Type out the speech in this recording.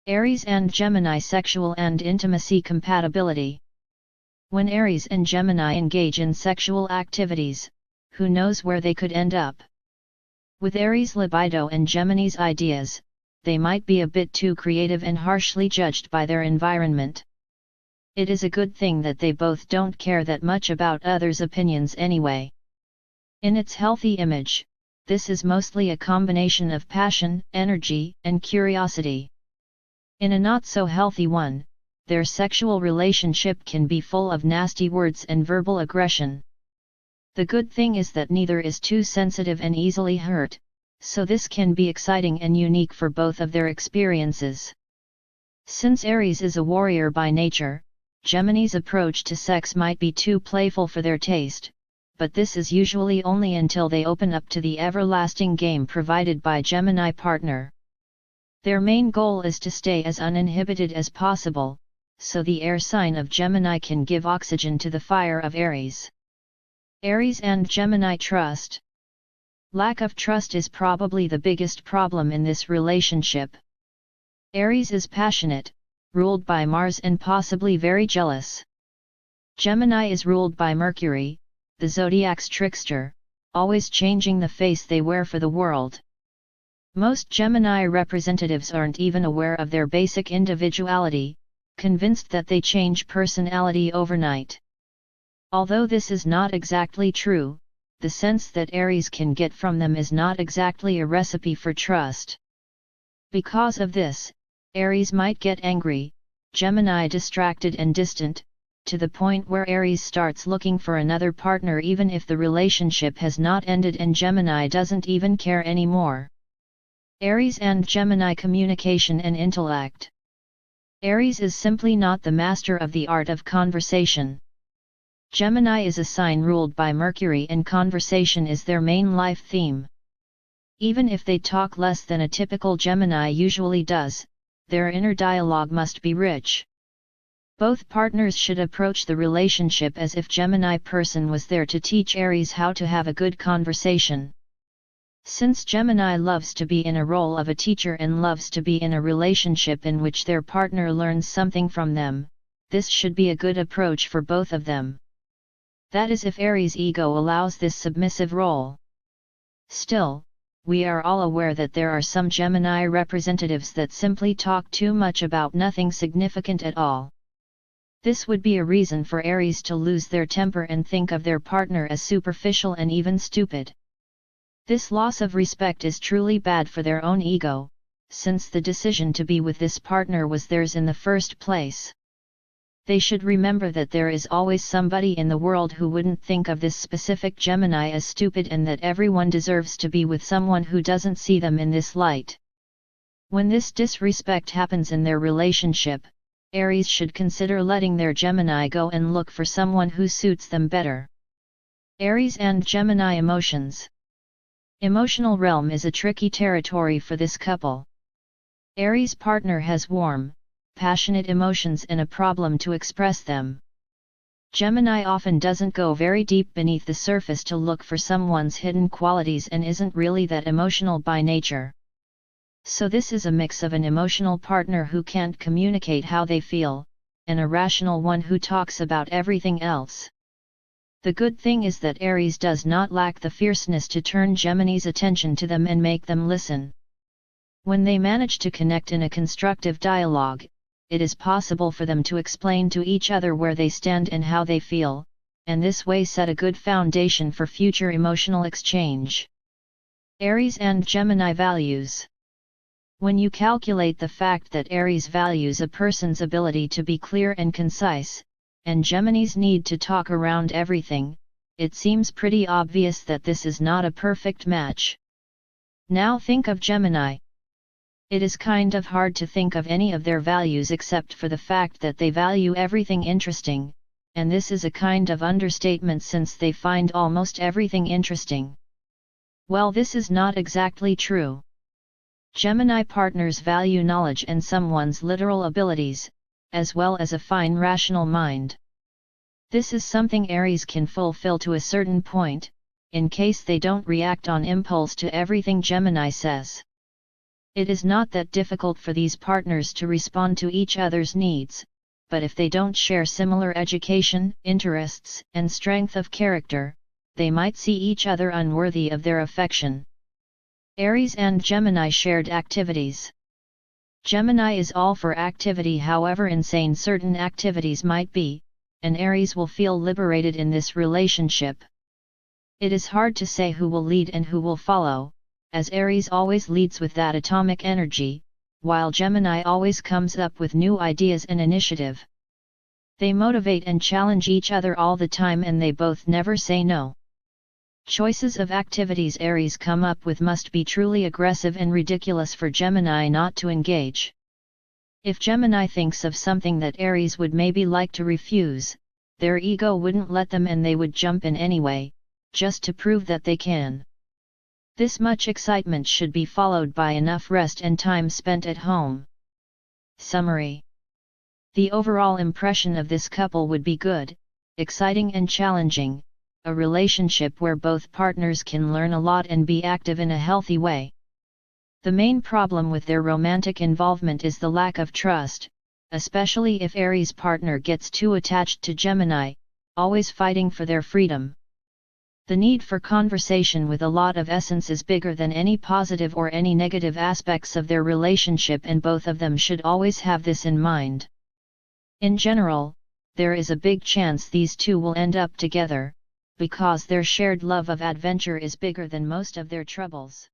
Aries and Gemini sexual and intimacy compatibility. When Aries and Gemini engage in sexual activities, who knows where they could end up? With Aries' libido and Gemini's ideas, they might be a bit too creative and harshly judged by their environment. It is a good thing that they both don't care that much about others' opinions anyway. In its healthy image, this is mostly a combination of passion, energy, and curiosity. In a not-so-healthy one, their sexual relationship can be full of nasty words and verbal aggression. The good thing is that neither is too sensitive and easily hurt, so this can be exciting and unique for both of their experiences. Since Aries is a warrior by nature, Gemini's approach to sex might be too playful for their taste, but this is usually only until they open up to the everlasting game provided by Gemini partner. Their main goal is to stay as uninhibited as possible, so the air sign of Gemini can give oxygen to the fire of Aries. Aries and Gemini trust. Lack of trust is probably the biggest problem in this relationship. Aries is passionate, ruled by Mars and possibly very jealous. Gemini is ruled by Mercury, the zodiac's trickster, always changing the face they wear for the world. Most Gemini representatives aren't even aware of their basic individuality, convinced that they change personality overnight. Although this is not exactly true, the sense that Aries can get from them is not exactly a recipe for trust. Because of this, Aries might get angry, Gemini distracted and distant, to the point where Aries starts looking for another partner even if the relationship has not ended and Gemini doesn't even care anymore. Aries and Gemini communication and intellect. Aries is simply not the master of the art of conversation. Gemini is a sign ruled by Mercury and conversation is their main life theme. Even if they talk less than a typical Gemini usually does, their inner dialogue must be rich. Both partners should approach the relationship as if Gemini person was there to teach Aries how to have a good conversation. Since Gemini loves to be in a role of a teacher and loves to be in a relationship in which their partner learns something from them, this should be a good approach for both of them. That is if Aries' ego allows this submissive role. Still, we are all aware that there are some Gemini representatives that simply talk too much about nothing significant at all. This would be a reason for Aries to lose their temper and think of their partner as superficial and even stupid. This loss of respect is truly bad for their own ego, since the decision to be with this partner was theirs in the first place. They should remember that there is always somebody in the world who wouldn't think of this specific Gemini as stupid and that everyone deserves to be with someone who doesn't see them in this light. When this disrespect happens in their relationship, Aries should consider letting their Gemini go and look for someone who suits them better. Aries and Gemini emotions. Emotional realm is a tricky territory for this couple. Aries' partner has warm, passionate emotions and a problem to express them. Gemini often doesn't go very deep beneath the surface to look for someone's hidden qualities and isn't really that emotional by nature. So this is a mix of an emotional partner who can't communicate how they feel, and a rational one who talks about everything else. The good thing is that Aries does not lack the fierceness to turn Gemini's attention to them and make them listen. When they manage to connect in a constructive dialogue, it is possible for them to explain to each other where they stand and how they feel, and this way set a good foundation for future emotional exchange. Aries and Gemini values. When you calculate the fact that Aries values a person's ability to be clear and concise, and Gemini's need to talk around everything, it seems pretty obvious that this is not a perfect match. Now think of Gemini. It is kind of hard to think of any of their values except for the fact that they value everything interesting, and this is a kind of understatement since they find almost everything interesting. Well, this is not exactly true. Gemini partners value knowledge and someone's literal abilities, as well as a fine rational mind. This is something Aries can fulfill to a certain point, in case they don't react on impulse to everything Gemini says. It is not that difficult for these partners to respond to each other's needs, but if they don't share similar education, interests, and strength of character, they might see each other unworthy of their affection. Aries and Gemini shared activities. Gemini is all for activity, however insane certain activities might be, and Aries will feel liberated in this relationship. It is hard to say who will lead and who will follow, as Aries always leads with that atomic energy, while Gemini always comes up with new ideas and initiative. They motivate and challenge each other all the time, and they both never say no. Choices of activities Aries come up with must be truly aggressive and ridiculous for Gemini not to engage. If Gemini thinks of something that Aries would maybe like to refuse, their ego wouldn't let them and they would jump in anyway, just to prove that they can. This much excitement should be followed by enough rest and time spent at home. Summary. The overall impression of this couple would be good, exciting and challenging, a relationship where both partners can learn a lot and be active in a healthy way. The main problem with their romantic involvement is the lack of trust, especially if Aries' partner gets too attached to Gemini, always fighting for their freedom. The need for conversation with a lot of essence is bigger than any positive or any negative aspects of their relationship, and both of them should always have this in mind. In general, there is a big chance these two will end up together, because their shared love of adventure is bigger than most of their troubles.